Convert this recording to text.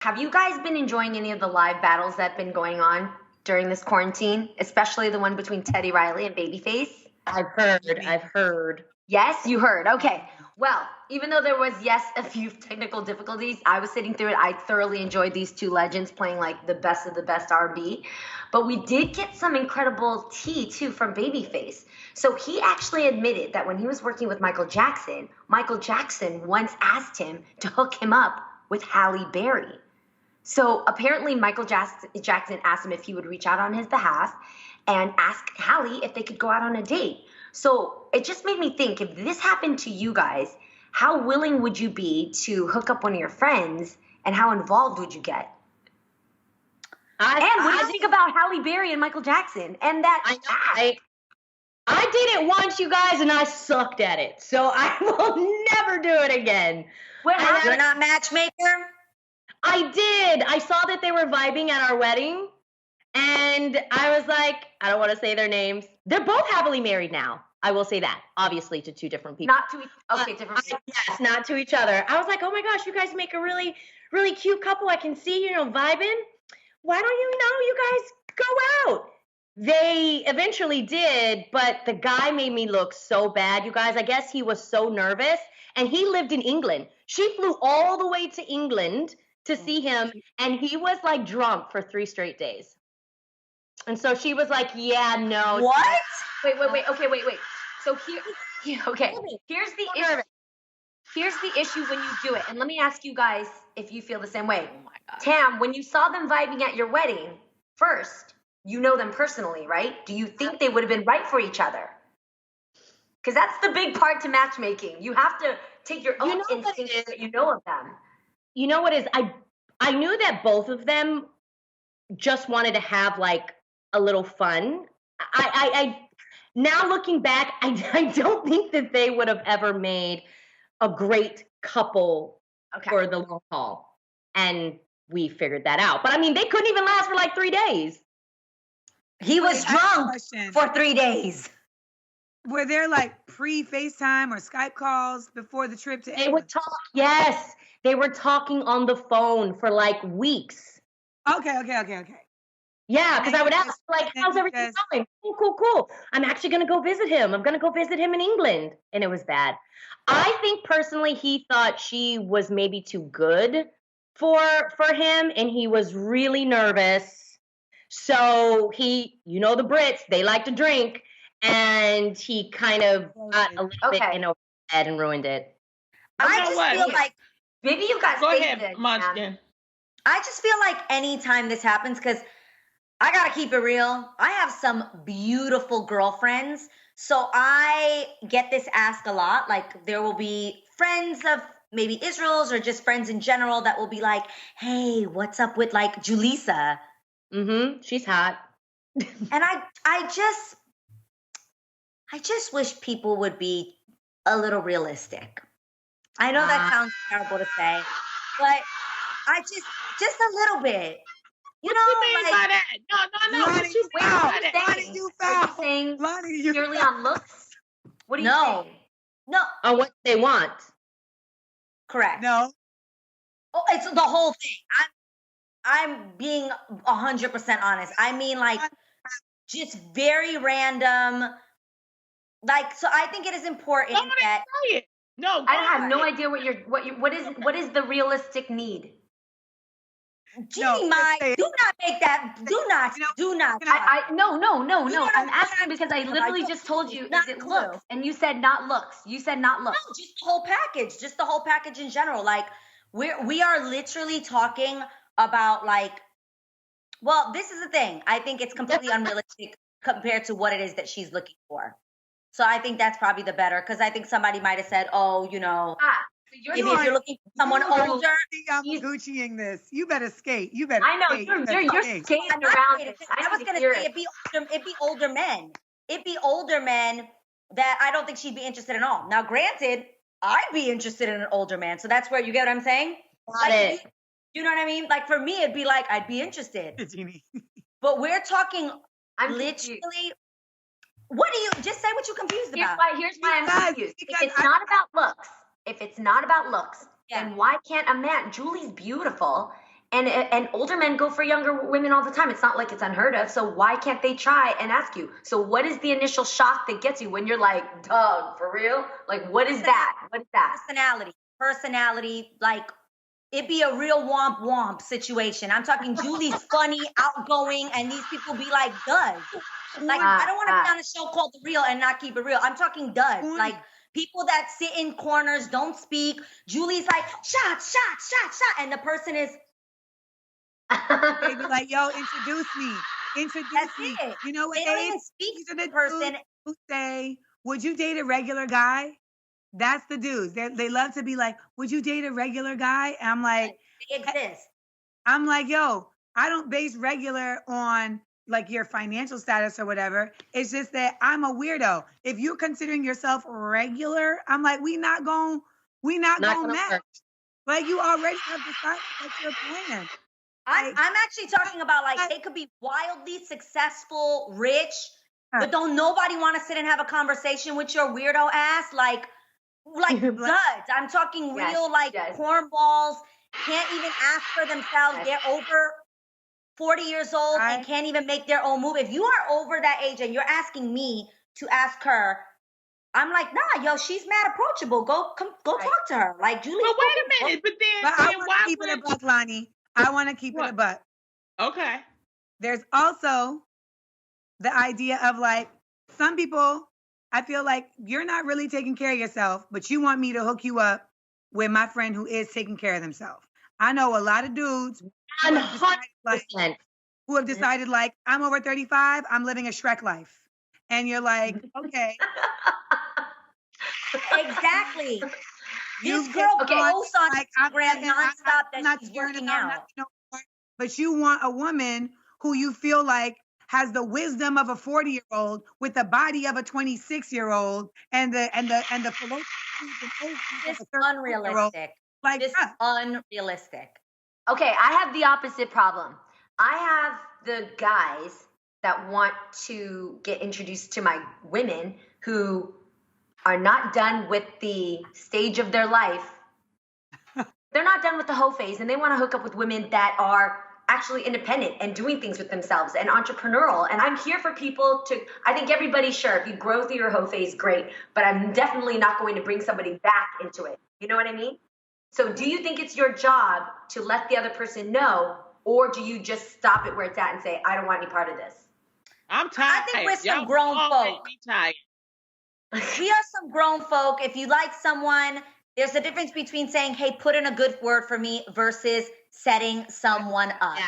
Have you guys been enjoying any of the live battles that have been going on during this quarantine, especially the one between Teddy Riley and Babyface? I've heard. Yes, you heard. Okay. Well, even though there was, yes, a few technical difficulties, I was sitting through it. I thoroughly enjoyed these two legends playing like the best of the best R&B. But we did get some incredible tea too from Babyface. So he actually admitted that when he was working with Michael Jackson once asked him to hook him up with Halle Berry. So apparently Michael Jackson asked him if he would reach out on his behalf and ask Halle if they could go out on a date. So it just made me think, if this happened to you guys, how willing would you be to hook up one of your friends, and how involved would you get? And what do you think about Halle Berry and Michael Jackson and that act? I did it once, you guys, and I sucked at it. So I will never do it again. You're not matchmaker? I did. I saw that they were vibing at our wedding, and I was like, I don't want to say their names. They're both happily married now. I will say that, obviously, to two different people. Not to different people. Yes, not to each other. I was like, oh my gosh, you guys make a really, really cute couple. I can see, vibing. Why don't you guys go out? They eventually did, but the guy made me look so bad, you guys. I guess he was so nervous, and he lived in England. She flew all the way to England to see him, and he was like drunk for 3 straight days. And so she was like, yeah, no. What? Wait. Okay, wait. So here's the issue. Here's the issue when you do it. And let me ask you guys if you feel the same way. Oh my God. Tam, when you saw them vibing at your wedding, first, you know them personally, right? Do you think they would have been right for each other? Because that's the big part to matchmaking. You have to take your own instincts that you know of them. You know what is? I knew that both of them just wanted to have like a little fun. I now looking back, I don't think that they would have ever made a great couple for the long haul. And we figured that out. But I mean, they couldn't even last for like 3 days. He was drunk for 3 days. Were there like pre-FaceTime or Skype calls before the trip to They would talk. Yes. They were talking on the phone for like weeks. Okay. Yeah, because I would ask, like, how's everything going? Cool. I'm actually going to go visit him. I'm going to go visit him in England. And it was bad. I think personally he thought she was maybe too good for him, and he was really nervous. So he, the Brits, they like to drink, and he kind of got a little bit in over his head and ruined it. I just feel like maybe you guys go ahead, Munchkin. I just feel like anytime this happens, because I gotta keep it real, I have some beautiful girlfriends, so I get this asked a lot. Like, there will be friends of maybe Israel's or just friends in general that will be like, hey, what's up with like Julissa? She's hot. And I just wish people would be a little realistic. I know that sounds terrible to say, but I just a little bit. What do you mean by that? No. Lonnie, you saying purely on looks? What do you think? No. On what they want. Correct. No. Oh, it's the whole thing. I'm being 100% honest. I mean, like, just very random. Like, so I think it is important that. Say it. No, I have no idea what is the realistic need. Do not make that. Do not. No. I'm asking because I literally just told you, is it looks? And you said not looks. No, just the whole package. Just the whole package in general. Like, we are literally talking about like, well, this is the thing. I think it's completely unrealistic compared to what it is that she's looking for. So I think that's probably the better, because I think somebody might have said, oh, if you're looking for someone older. I'm Gucciing this. You better skate. I know, you're skating around this. I was going to say it'd be older men. It'd be older men that I don't think she'd be interested in all. Now, granted, I'd be interested in an older man. So that's where you get what I'm saying? Got it. You know what I mean? Like, for me, it'd be like, I'd be interested. But we're talking literally. What do you just say? What you confused about? Here's why I'm confused. If it's not about looks, then why can't a man? Julie's beautiful, And older men go for younger women all the time. It's not like it's unheard of. So why can't they try and ask you? So what is the initial shock that gets you when you're like, Doug, for real? Like, what is that? What is that? Personality, like it'd be a real womp womp situation. I'm talking Julie's funny, outgoing, and these people be like, Doug. Like, I don't want to be on a show called The Real and not keep it real. I'm talking Doug. Like, people that sit in corners, don't speak. Julie's like, shot. And the person is, They be like, yo, introduce me. That's Me. it. You know what They don't even speak These to are the the person. dudes who say, would you date a regular guy? That's the dudes. They love to be like, would you date a regular guy? And I'm like, They exist. yo, I don't base regular on like your financial status or whatever. It's just that I'm a weirdo. If you're considering yourself regular, I'm like, we not gonna match. work. Like you already have decided that's your plan. I'm actually talking about like they could be wildly successful, rich, but don't nobody want to sit and have a conversation with your weirdo ass. Like duds. I'm talking real cornballs, can't even ask for themselves. They're over 40 years old and can't even make their own move. If you are over that age and you're asking me to ask her, I'm like, nah, yo, she's mad approachable. Go talk to her. Like, Julie. But wait a minute. But I then want why to keep it a buck, Lonnie. I want to keep it a buck. Okay. There's also the idea of like some people, I feel like you're not really taking care of yourself, but you want me to hook you up with my friend who is taking care of themselves. I know a lot of dudes who have decided like, I'm over 35, I'm living a Shrek life. And you're like, okay. Exactly. This girl posts on Instagram nonstop that she's working out. But you want a woman who you feel like has the wisdom of a 40-year-old with the body of a 26-year-old and the It's unrealistic. Like this is unrealistic. Okay, I have the opposite problem. I have the guys that want to get introduced to my women who are not done with the stage of their life. They're not done with the hoe phase, and they want to hook up with women that are actually independent and doing things with themselves and entrepreneurial. And I'm here for people to, I think everybody's sure, if you grow through your hoe phase, great. But I'm definitely not going to bring somebody back into it. You know what I mean? So do you think it's your job to let the other person know, or do you just stop it where it's at and say, I don't want any part of this? I'm tired. I think we're some grown folk. Tired. We are some grown folk. If you like someone, there's a difference between saying, hey, put in a good word for me versus setting someone up. Yeah.